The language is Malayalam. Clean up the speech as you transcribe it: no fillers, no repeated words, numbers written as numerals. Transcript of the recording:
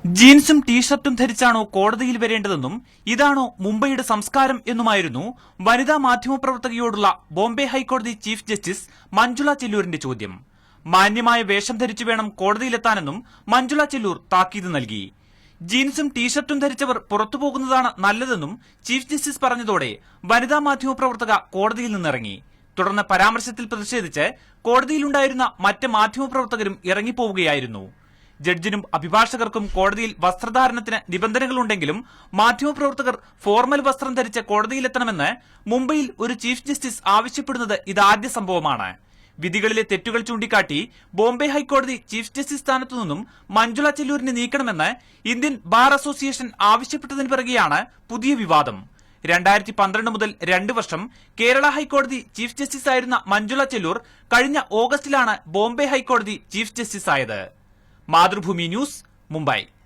ജീൻസും ടീഷർട്ടും ധരിച്ചാണോ കോടതിയിൽ വരേണ്ടതെന്നും ഇതാണോ മുംബൈയുടെ സംസ്കാരം എന്നുമായിരുന്നു വനിതാ മാധ്യമപ്രവർത്തകയോടുള്ള ബോംബെ ഹൈക്കോടതി ചീഫ് ജസ്റ്റിസ് മഞ്ജുള ചെല്ലൂരിന്റെ ചോദ്യം. മാന്യമായ വേഷം ധരിച്ചു വേണം കോടതിയിലെത്താനെന്നും മഞ്ജുള ചെല്ലൂർ താക്കീത് നൽകി. ജീൻസും ടീഷർട്ടും ധരിച്ചവർ പുറത്തുപോകുന്നതാണ് നല്ലതെന്നും ചീഫ് ജസ്റ്റിസ് പറഞ്ഞതോടെ വനിതാ മാധ്യമപ്രവർത്തക കോടതിയിൽ നിന്നിറങ്ങി. തുടർന്ന് പരാമർശത്തിൽ പ്രതിഷേധിച്ച് കോടതിയിലുണ്ടായിരുന്ന മറ്റ് മാധ്യമപ്രവർത്തകരും ഇറങ്ങിപ്പോവുകയായിരുന്നു. ജഡ്ജിനും അഭിഭാഷകർക്കും കോടതിയിൽ വസ്ത്രധാരണത്തിന് നിബന്ധനകളുണ്ടെങ്കിലും മാധ്യമപ്രവർത്തകർ ഫോർമൽ വസ്ത്രം ധരിച്ച് കോടതിയിലെത്തണമെന്ന് മുംബൈയിൽ ഒരു ചീഫ് ജസ്റ്റിസ് ആവശ്യപ്പെടുന്നത് ഇതാദ്യ സംഭവമാണ്. വിധികളിലെ തെറ്റുകൾ ചൂണ്ടിക്കാട്ടി ബോംബെ ഹൈക്കോടതി ചീഫ് ജസ്റ്റിസ് സ്ഥാനത്തു നിന്നും മഞ്ജുള ചെല്ലൂരിനെ നീക്കണമെന്ന് ഇന്ത്യൻ ബാർ അസോസിയേഷൻ ആവശ്യപ്പെട്ടതിന് പിറകെയാണ് പുതിയ വിവാദം. 2012 മുതൽ 2 വർഷം കേരള ഹൈക്കോടതി ചീഫ് ജസ്റ്റിസ് ആയിരുന്ന മഞ്ജുള ചെല്ലൂർ കഴിഞ്ഞ ഓഗസ്റ്റിലാണ് ബോംബെ ഹൈക്കോടതി ചീഫ് ജസ്റ്റിസ് ആയത്. മാതൃഭൂമി ന്യൂസ്, മുംബൈ.